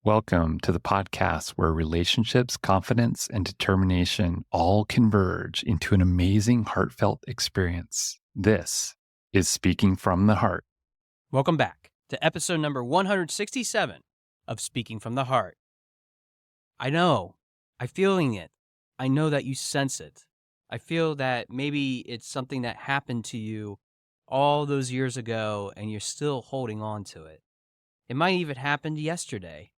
Welcome to the podcast where relationships, confidence, and determination all converge into an amazing, heartfelt experience. This is Speaking from the Heart. Welcome back to episode number 167 of Speaking from the Heart. I know, I'm feeling it. I know that you sense it. I feel that maybe it's something that happened to you all those years ago and you're still holding on to it. It might even happen yesterday.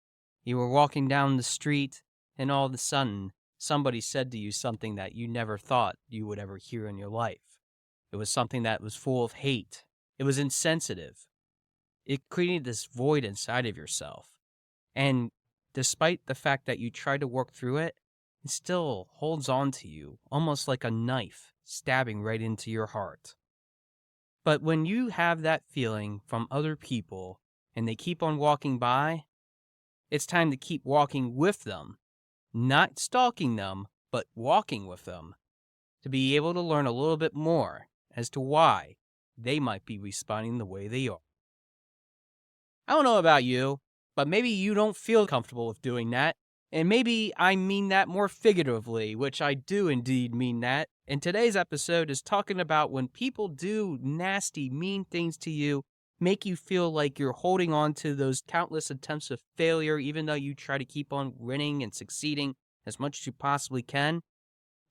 You were walking down the street and all of a sudden somebody said to you something that you never thought you would ever hear in your life. It was something that was full of hate. It was insensitive. It created this void inside of yourself. And despite the fact that you try to work through it, it still holds on to you, almost like a knife stabbing right into your heart. But when you have that feeling from other people and they keep on walking by, it's time to keep walking with them, not stalking them, but walking with them, to be able to learn a little bit more as to why they might be responding the way they are. I don't know about you, but maybe you don't feel comfortable with doing that. And maybe I mean that more figuratively, which I do indeed mean that. And today's episode is talking about when people do nasty, mean things to you, make you feel like you're holding on to those countless attempts of failure, even though you try to keep on winning and succeeding as much as you possibly can.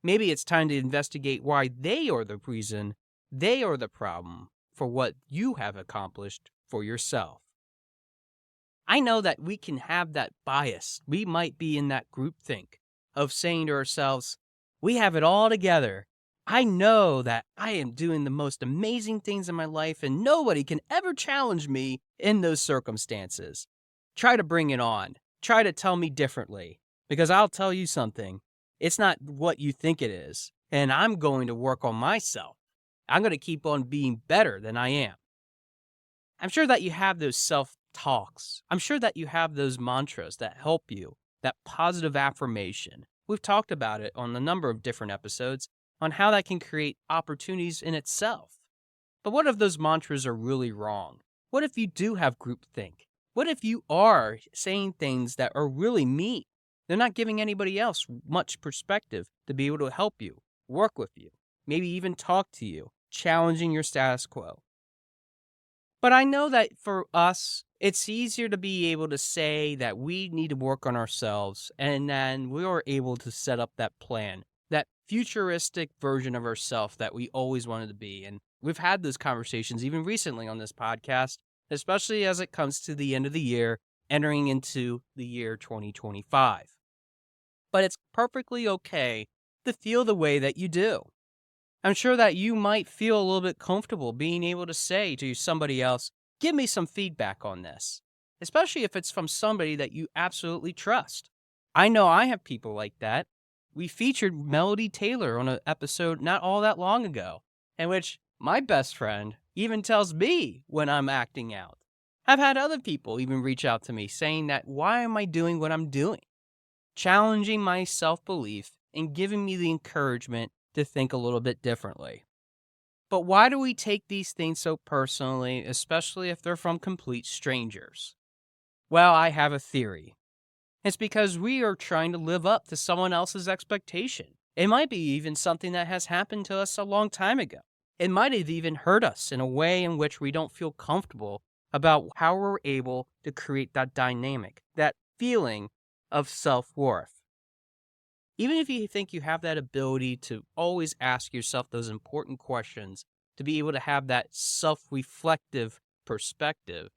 Maybe it's time to investigate why they are the reason, they are the problem for what you have accomplished for yourself. I know that we can have that bias. We might be in that groupthink of saying to ourselves, we have it all together. I know that I am doing the most amazing things in my life and nobody can ever challenge me in those circumstances. Try to bring it on. Try to tell me differently, because I'll tell you something. It's not what you think it is, and I'm going to work on myself. I'm going to keep on being better than I am. I'm sure that you have those self-talks. I'm sure that you have those mantras that help you, that positive affirmation. We've talked about it on a number of different episodes on how that can create opportunities in itself. But what if those mantras are really wrong? What if you do have groupthink? What if you are saying things that are really mean? They're not giving anybody else much perspective to be able to help you, work with you, maybe even talk to you, challenging your status quo. But I know that for us, it's easier to be able to say that we need to work on ourselves, and then we are able to set up that plan, that futuristic version of ourselves that we always wanted to be. And we've had those conversations even recently on this podcast, especially as it comes to the end of the year, entering into the year 2025. But it's perfectly okay to feel the way that you do. I'm sure that you might feel a little bit comfortable being able to say to somebody else, give me some feedback on this, especially if it's from somebody that you absolutely trust. I know I have people like that. We featured Melody Taylor on an episode not all that long ago, in which my best friend even tells me when I'm acting out. I've had other people even reach out to me saying that, why am I doing what I'm doing? Challenging my self-belief and giving me the encouragement to think a little bit differently. But why do we take these things so personally, especially if they're from complete strangers? Well, I have a theory. It's because we are trying to live up to someone else's expectation. It might be even something that has happened to us a long time ago. It might have even hurt us in a way in which we don't feel comfortable about how we're able to create that dynamic, that feeling of self-worth. Even if you think you have that ability to always ask yourself those important questions, to be able to have that self-reflective perspective,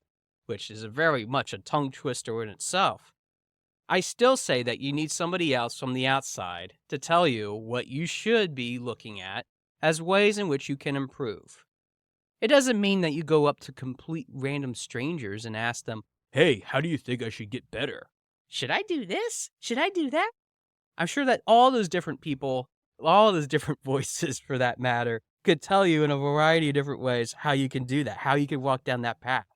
which is very much a tongue twister in itself, I still say that you need somebody else from the outside to tell you what you should be looking at as ways in which you can improve. It doesn't mean that you go up to complete random strangers and ask them, hey, how do you think I should get better? Should I do this? Should I do that? I'm sure that all those different people, all those different voices for that matter, could tell you in a variety of different ways how you can do that, how you can walk down that path.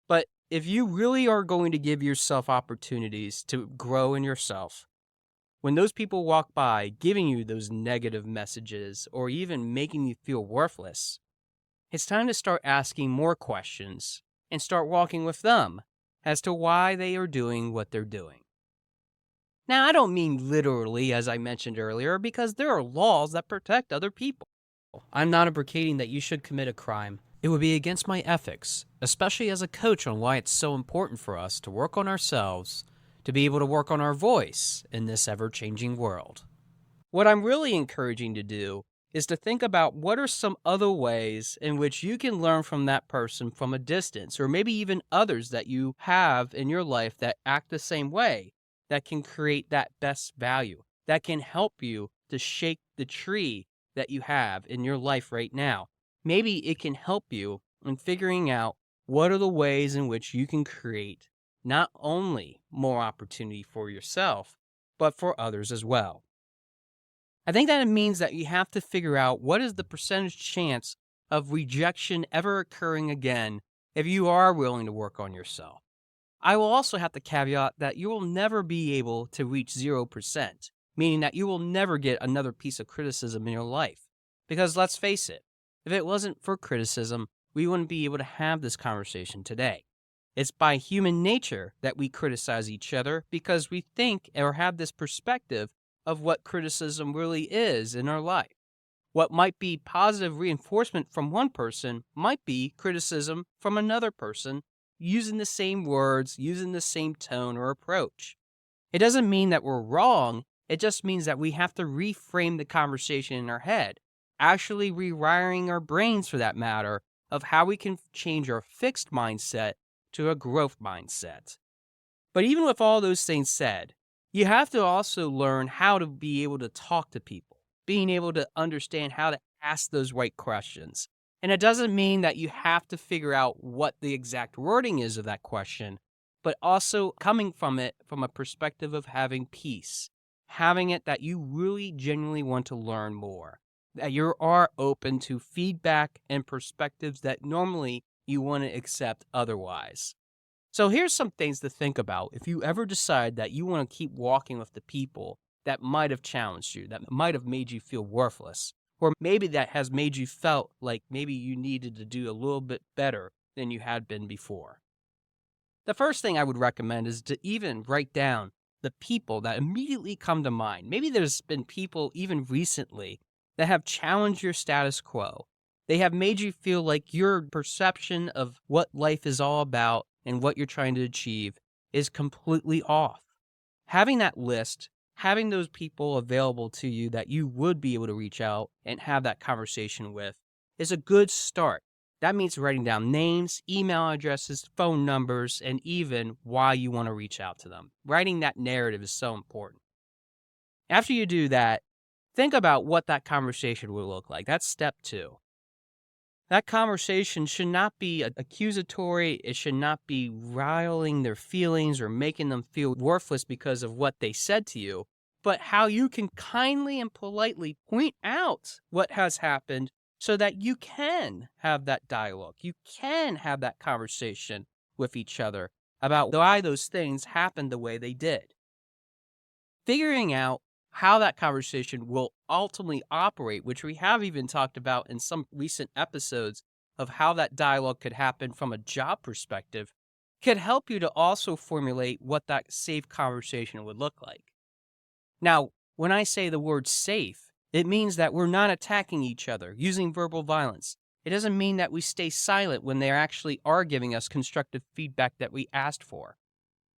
But if you really are going to give yourself opportunities to grow in yourself, when those people walk by giving you those negative messages or even making you feel worthless, it's time to start asking more questions and start walking with them as to why they are doing what they're doing. Now, I don't mean literally, as I mentioned earlier, because there are laws that protect other people. I'm not advocating that you should commit a crime. It would be against my ethics, especially as a coach, on why it's so important for us to work on ourselves, to be able to work on our voice in this ever-changing world. What I'm really encouraging to do is to think about what are some other ways in which you can learn from that person from a distance, or maybe even others that you have in your life that act the same way, that can create that best value, that can help you to shake the tree that you have in your life right now. Maybe it can help you in figuring out what are the ways in which you can create not only more opportunity for yourself, but for others as well. I think that it means that you have to figure out what is the percentage chance of rejection ever occurring again if you are willing to work on yourself. I will also have to caveat that you will never be able to reach 0%, meaning that you will never get another piece of criticism in your life. Because let's face it, if it wasn't for criticism, we wouldn't be able to have this conversation today. It's by human nature that we criticize each other because we think or have this perspective of what criticism really is in our life. What might be positive reinforcement from one person might be criticism from another person using the same words, using the same tone or approach. It doesn't mean that we're wrong. It just means that we have to reframe the conversation in our head, actually rewiring our brains for that matter, of how we can change our fixed mindset to a growth mindset. But even with all those things said, you have to also learn how to be able to talk to people, being able to understand how to ask those right questions. And it doesn't mean that you have to figure out what the exact wording is of that question, but also coming from it from a perspective of having peace, having it that you really genuinely want to learn more, that you are open to feedback and perspectives that normally you want to accept otherwise. So here's some things to think about if you ever decide that you want to keep walking with the people that might have challenged you, that might have made you feel worthless, or maybe that has made you felt like maybe you needed to do a little bit better than you had been before. The first thing I would recommend is to even write down the people that immediately come to mind. Maybe there's been people even recently that have challenged your status quo. They have made you feel like your perception of what life is all about and what you're trying to achieve is completely off. Having that list, having those people available to you that you would be able to reach out and have that conversation with is a good start. That means writing down names, email addresses, phone numbers, and even why you want to reach out to them. Writing that narrative is so important. After you do that, think about what that conversation will look like. That's step 2. That conversation should not be accusatory. It should not be riling their feelings or making them feel worthless because of what they said to you, but how you can kindly and politely point out what has happened so that you can have that dialogue. You can have that conversation with each other about why those things happened the way they did. Figuring out how that conversation will ultimately operate, which we have even talked about in some recent episodes of how that dialogue could happen from a job perspective, could help you to also formulate what that safe conversation would look like. Now, when I say the word safe, it means that we're not attacking each other using verbal violence. It doesn't mean that we stay silent when they actually are giving us constructive feedback that we asked for.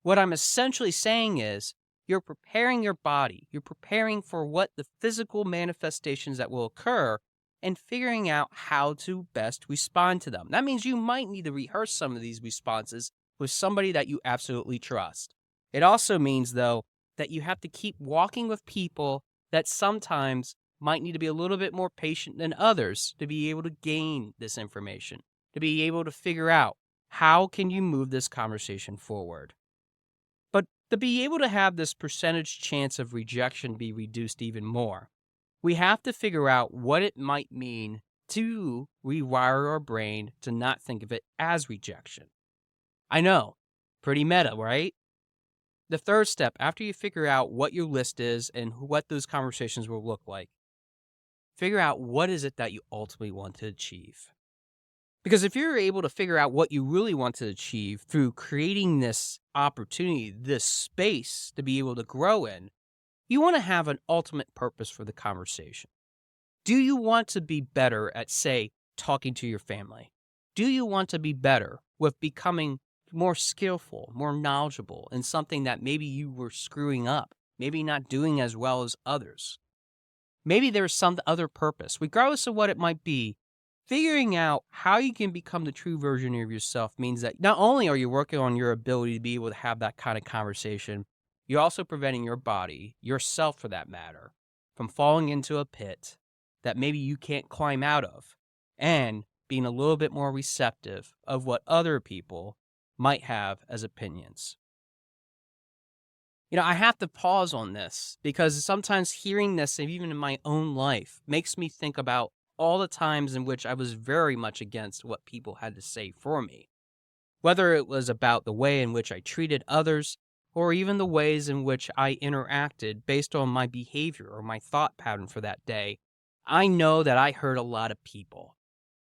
What I'm essentially saying is, you're preparing your body, you're preparing for what the physical manifestations that will occur and figuring out how to best respond to them. That means you might need to rehearse some of these responses with somebody that you absolutely trust. It also means, though, that you have to keep walking with people that sometimes might need to be a little bit more patient than others to be able to gain this information, to be able to figure out how can you move this conversation forward. But to be able to have this percentage chance of rejection be reduced even more, we have to figure out what it might mean to rewire our brain to not think of it as rejection. I know, pretty meta, right? The third step, after you figure out what your list is and what those conversations will look like, figure out what is it that you ultimately want to achieve. Because if you're able to figure out what you really want to achieve through creating this opportunity, this space to be able to grow in, you want to have an ultimate purpose for the conversation. Do you want to be better at, say, talking to your family? Do you want to be better with becoming more skillful, more knowledgeable in something that maybe you were screwing up, maybe not doing as well as others? Maybe there's some other purpose, regardless of what it might be. Figuring out how you can become the true version of yourself means that not only are you working on your ability to be able to have that kind of conversation, you're also preventing your body, yourself for that matter, from falling into a pit that maybe you can't climb out of, and being a little bit more receptive of what other people might have as opinions. I have to pause on this because sometimes hearing this, even in my own life, makes me think about all the times in which I was very much against what people had to say for me. Whether it was about the way in which I treated others, or even the ways in which I interacted based on my behavior or my thought pattern for that day, I know that I hurt a lot of people.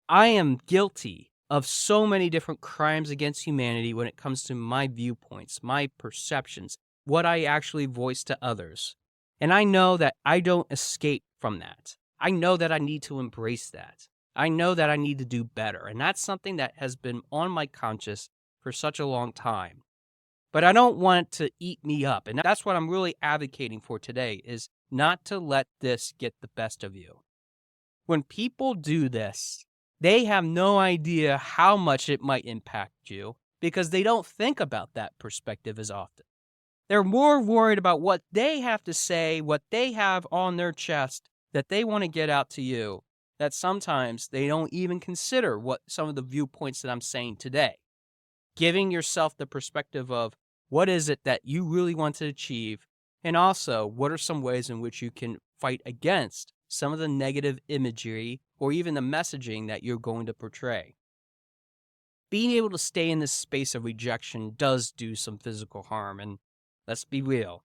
I am guilty of so many different crimes against humanity when it comes to my viewpoints, my perceptions, what I actually voice to others. And I know that I don't escape from that. I know that I need to embrace that. I know that I need to do better. And that's something that has been on my conscience for such a long time. But I don't want it to eat me up. And that's what I'm really advocating for today, is not to let this get the best of you. When people do this, they have no idea how much it might impact you because they don't think about that perspective as often. They're more worried about what they have to say, what they have on their chest that they want to get out to you, that sometimes they don't even consider what some of the viewpoints that I'm saying today. Giving yourself the perspective of what is it that you really want to achieve, and also what are some ways in which you can fight against some of the negative imagery or even the messaging that you're going to portray. Being able to stay in this space of rejection does do some physical harm, and let's be real.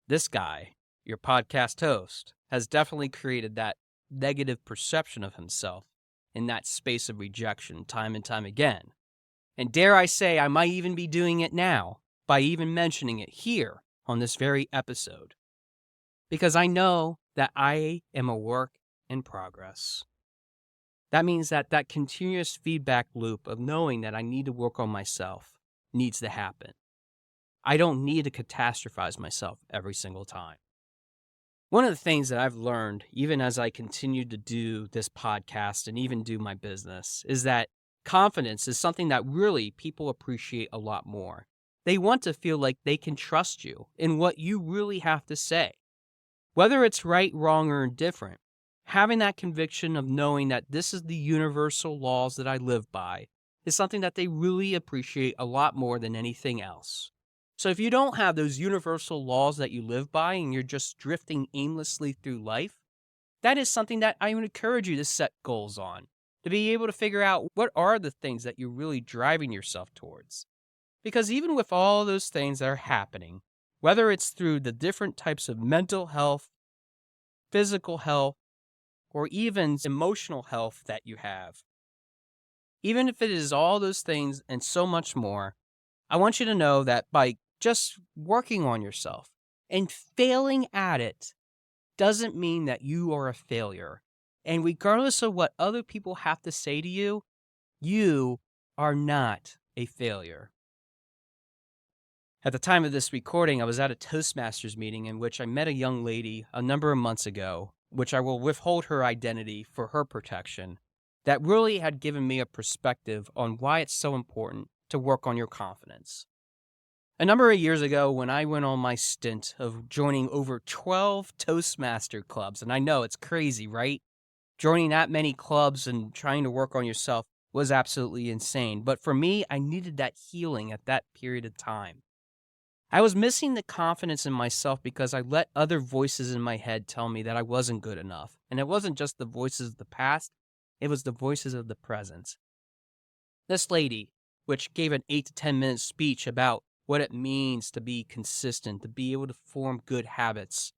This guy, your podcast host, has definitely created that negative perception of himself in that space of rejection time and time again. And dare I say, I might even be doing it now by even mentioning it here on this very episode. Because I know that I am a work in progress. That means that continuous feedback loop of knowing that I need to work on myself needs to happen. I don't need to catastrophize myself every single time. One of the things that I've learned, even as I continue to do this podcast and even do my business, is that confidence is something that really people appreciate a lot more. They want to feel like they can trust you in what you really have to say. Whether it's right, wrong, or indifferent, having that conviction of knowing that this is the universal laws that I live by is something that they really appreciate a lot more than anything else. So if you don't have those universal laws that you live by and you're just drifting aimlessly through life, that is something that I would encourage you to set goals on, to be able to figure out what are the things that you're really driving yourself towards. Because even with all those things that are happening, whether it's through the different types of mental health, physical health, or even emotional health that you have, even if it is all those things and so much more, I want you to know that by just working on yourself and failing at it doesn't mean that you are a failure. And regardless of what other people have to say to you, you are not a failure. At the time of this recording, I was at a Toastmasters meeting in which I met a young lady a number of months ago, which I will withhold her identity for her protection, that really had given me a perspective on why it's so important to work on your confidence. A number of years ago, when I went on my stint of joining over 12 Toastmaster clubs, and I know it's crazy, right? Joining that many clubs and trying to work on yourself was absolutely insane. But for me, I needed that healing at that period of time. I was missing the confidence in myself because I let other voices in my head tell me that I wasn't good enough. And it wasn't just the voices of the past, it was the voices of the present. This lady, which gave an 8 to 10 minute speech about what it means to be consistent, to be able to form good habits,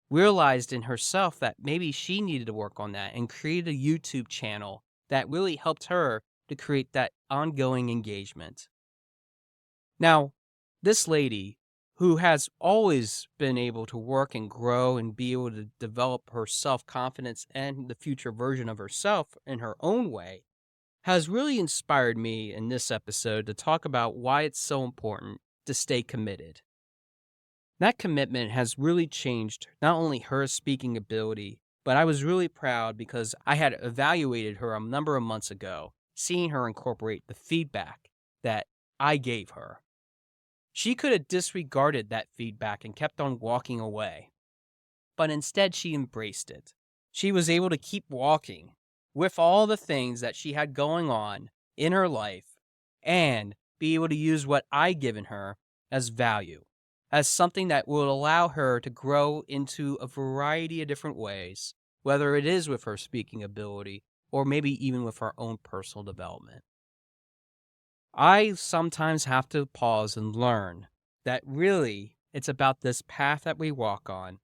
realized in herself that maybe she needed to work on that and created a YouTube channel that really helped her to create that ongoing engagement. Now, this lady who has always been able to work and grow and be able to develop her self-confidence and the future version of herself in her own way has really inspired me in this episode to talk about why it's so important to stay committed. That commitment has really changed not only her speaking ability, but I was really proud because I had evaluated her a number of months ago, seeing her incorporate the feedback that I gave her. She could have disregarded that feedback and kept on walking away, but instead she embraced it. She was able to keep walking with all the things that she had going on in her life and be able to use what I given her as value, as something that will allow her to grow into a variety of different ways, whether it is with her speaking ability or maybe even with her own personal development. I sometimes have to pause and learn that really it's about this path that we walk on,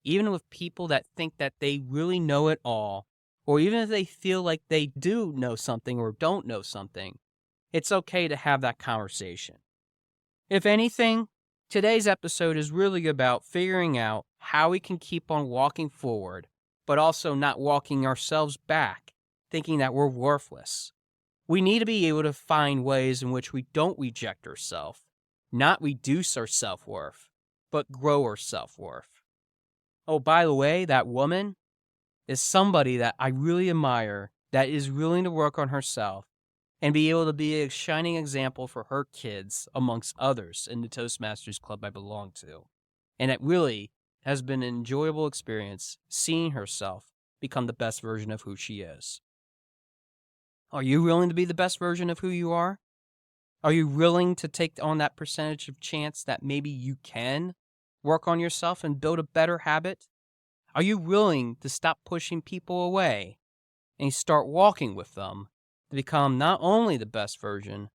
even with people that think that they really know it all, or even if they feel like they do know something or don't know something, it's okay to have that conversation. If anything, today's episode is really about figuring out how we can keep on walking forward, but also not walking ourselves back, thinking that we're worthless. We need to be able to find ways in which we don't reject ourselves, not reduce our self-worth, but grow our self-worth. Oh, by the way, that woman is somebody that I really admire that is willing to work on herself and be able to be a shining example for her kids amongst others in the Toastmasters Club I belong to. And it really has been an enjoyable experience seeing herself become the best version of who she is. Are you willing to be the best version of who you are? Are you willing to take on that percentage of chance that maybe you can work on yourself and build a better habit? Are you willing to stop pushing people away and start walking with them to become not only the best version,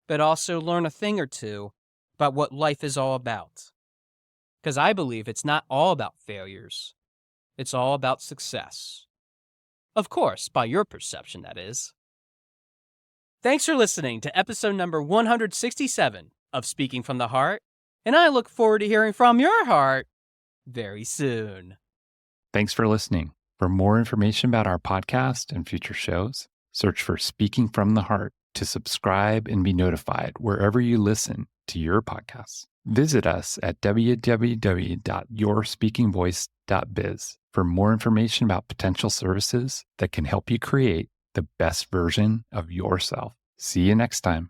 but also learn a thing or two about what life is all about? Because I believe it's not all about failures. It's all about success. Of course, by your perception, that is. Thanks for listening to episode number 167 of Speaking from the Heart, and I look forward to hearing from your heart very soon. Thanks for listening. For more information about our podcast and future shows, search for Speaking from the Heart to subscribe and be notified wherever you listen to your podcasts. Visit us at www.yourspeakingvoice.biz for more information about potential services that can help you create the best version of yourself. See you next time.